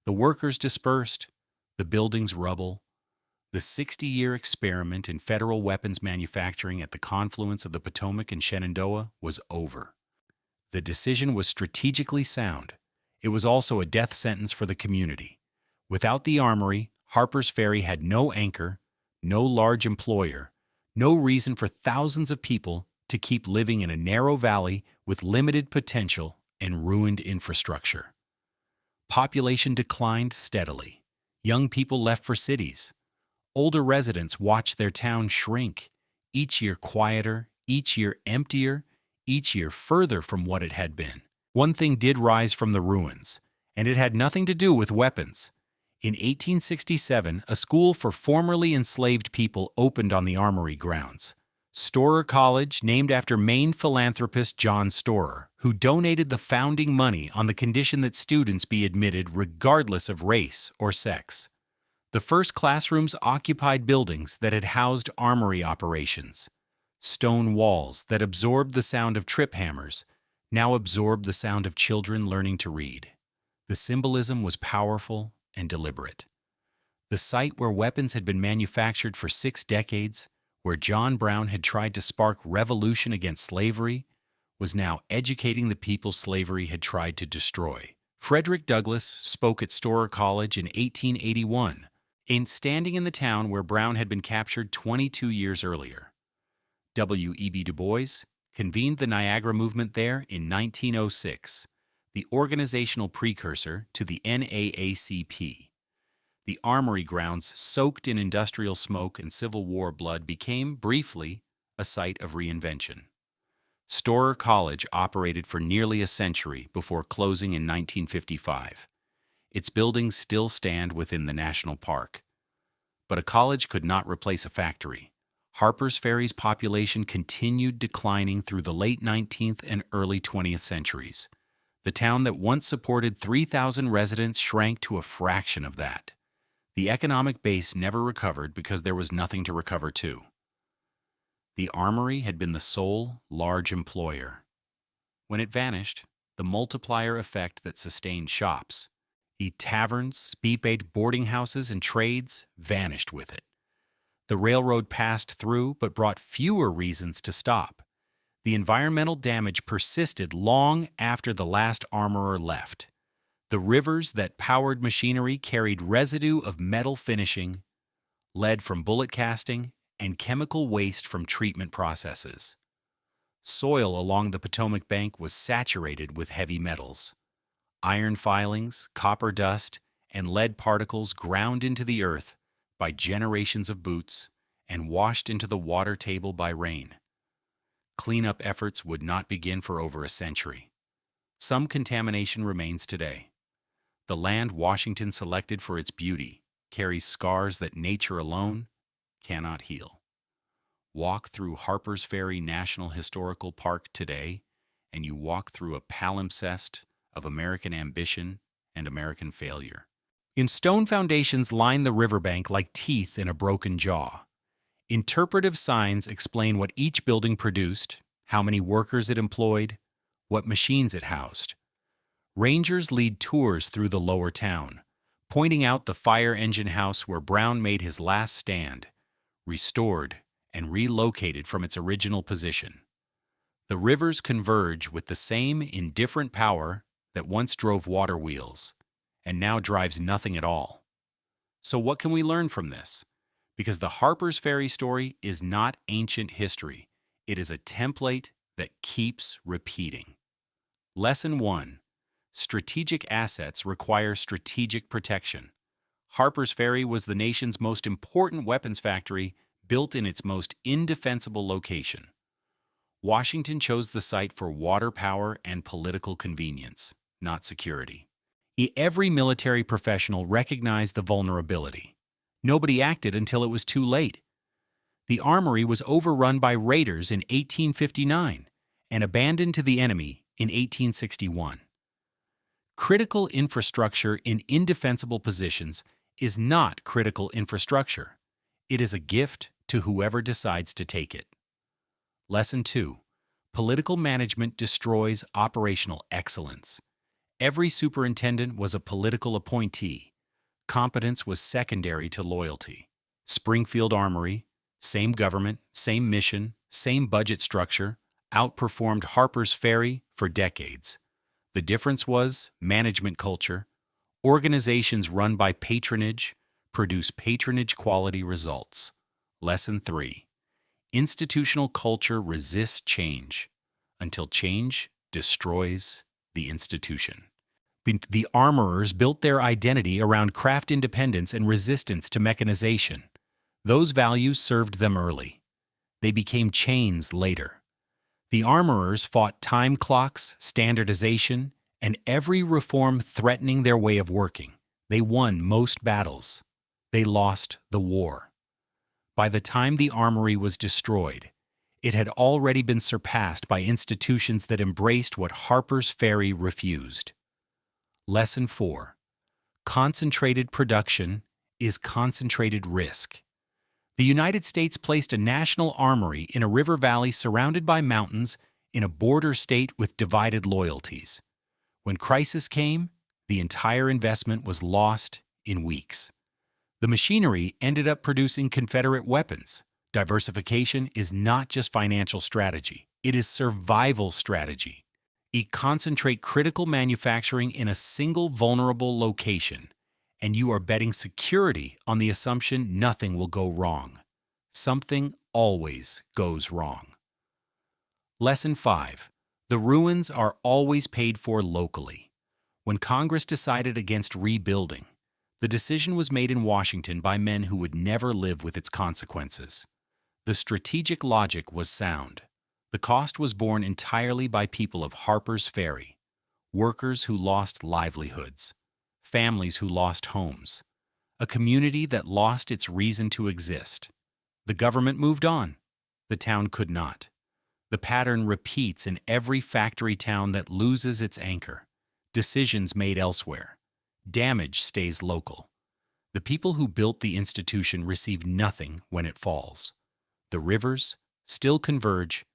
[SPEAKER 1] The workers dispersed, the buildings rubble. The 60-year experiment in federal weapons manufacturing at the confluence of the Potomac and Shenandoah was over. The decision was strategically sound. It was also a death sentence for the community. Without the armory, Harpers Ferry had no anchor, no large employer, no reason for thousands of people to keep living in a narrow valley with limited potential and ruined infrastructure. Population declined steadily. Young people left for cities. Older residents watched their town shrink, each year quieter, each year emptier, each year further from what it had been. One thing did rise from the ruins, and it had nothing to do with weapons. In 1867, a school for formerly enslaved people opened on the armory grounds. Storer College, named after Maine philanthropist John Storer, who donated the founding money on the condition that students be admitted regardless of race or sex. The first classrooms occupied buildings that had housed armory operations. Stone walls that absorbed the sound of trip hammers now absorbed the sound of children learning to read. The symbolism was powerful and deliberate. The site where weapons had been manufactured for 6 decades, where John Brown had tried to spark revolution against slavery, was now educating the people slavery had tried to destroy. Frederick Douglass spoke at Storer College in 1881, standing in the town where Brown had been captured 22 years earlier. W.E.B. Du Bois convened the Niagara Movement there in 1906, the organizational precursor to the NAACP. The armory grounds, soaked in industrial smoke and Civil War blood, became, briefly, a site of reinvention. Storer College operated for nearly a century before closing in 1955. Its buildings still stand within the national park. But a college could not replace a factory. Harpers Ferry's population continued declining through the late 19th and early 20th centuries. The town that once supported 3,000 residents shrank to a fraction of that. The economic base never recovered because there was nothing to recover to. The armory had been the sole large employer. When it vanished, the multiplier effect that sustained shops, taverns, speed-bait boarding houses, and trades vanished with it. The railroad passed through but brought fewer reasons to stop. The environmental damage persisted long after the last armorer left. The rivers that powered machinery carried residue of metal finishing, lead from bullet casting, and chemical waste from treatment processes. Soil along the Potomac bank was saturated with heavy metals. Iron filings, copper dust, and lead particles ground into the earth by generations of boots and washed into the water table by rain. Cleanup efforts would not begin for over a century. Some contamination remains today. The land Washington selected for its beauty carries scars that nature alone cannot heal. Walk through Harpers Ferry National Historical Park today, and you walk through a palimpsest of American ambition and American failure. In stone foundations line the riverbank like teeth in a broken jaw. Interpretive signs explain what each building produced, how many workers it employed, what machines it housed. Rangers lead tours through the lower town, pointing out the fire engine house where Brown made his last stand, restored and relocated from its original position. The rivers converge with the same indifferent power that once drove water wheels, and now drives nothing at all. So what can we learn from this? Because the Harpers Ferry story is not ancient history. It is a template that keeps repeating. Lesson 1. Strategic assets require strategic protection. Harpers Ferry was the nation's most important weapons factory, built in its most indefensible location. Washington chose the site for water power and political convenience, not security. Every military professional recognized the vulnerability. Nobody acted until it was too late. The armory was overrun by raiders in 1859 and abandoned to the enemy in 1861. Critical infrastructure in indefensible positions is not critical infrastructure. It is a gift to whoever decides to take it. Lesson 2. Political management destroys operational excellence. Every superintendent was a political appointee. Competence was secondary to loyalty. Springfield Armory, same government, same mission, same budget structure, outperformed Harpers Ferry for decades. The difference was management culture. Organizations run by patronage produce patronage-quality results. Lesson 3. Institutional culture resists change until change destroys the institution. The armorers built their identity around craft independence and resistance to mechanization. Those values served them early. They became chains later. The armorers fought time clocks, standardization, and every reform threatening their way of working. They won most battles. They lost the war. By the time the armory was destroyed, it had already been surpassed by institutions that embraced what Harpers Ferry refused. Lesson 4. Concentrated production is concentrated risk. The United States placed a national armory in a river valley surrounded by mountains in a border state with divided loyalties. When crisis came, the entire investment was lost in weeks. The machinery ended up producing Confederate weapons. Diversification is not just financial strategy, it is survival strategy. Concentrate critical manufacturing in a single vulnerable location, and you are betting security on the assumption nothing will go wrong. Something always goes wrong. Lesson 5. The ruins are always paid for locally. When Congress decided against rebuilding, the decision was made in Washington by men who would never live with its consequences. The strategic logic was sound. The cost was borne entirely by people of Harpers Ferry, workers who lost livelihoods, families who lost homes, a community that lost its reason to exist. The government moved on. The town could not. The pattern repeats in every factory town that loses its anchor. Decisions made elsewhere. Damage stays local. The people who built the institution receive nothing when it falls. The rivers still converge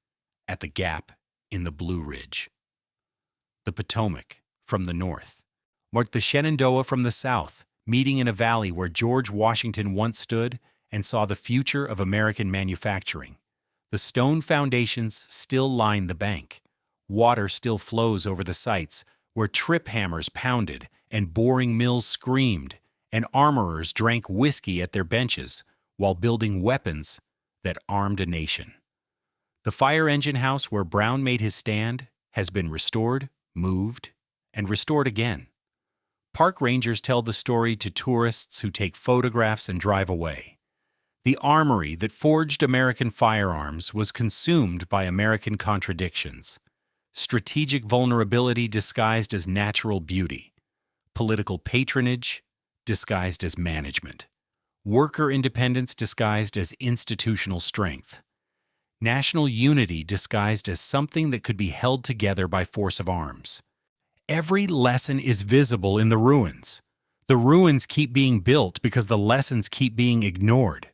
[SPEAKER 1] at the gap in the Blue Ridge. The Potomac, from the north, marked the Shenandoah from the south, meeting in a valley where George Washington once stood and saw the future of American manufacturing. The stone foundations still line the bank. Water still flows over the sites where trip hammers pounded and boring mills screamed, and armorers drank whiskey at their benches while building weapons that armed a nation. The fire engine house where Brown made his stand has been restored, moved, and restored again. Park rangers tell the story to tourists who take photographs and drive away. The armory that forged American firearms was consumed by American contradictions. Strategic vulnerability disguised as natural beauty. Political patronage disguised as management. Worker independence disguised as institutional strength. National unity disguised as something that could be held together by force of arms. Every lesson is visible in the ruins. The ruins keep being built because the lessons keep being ignored.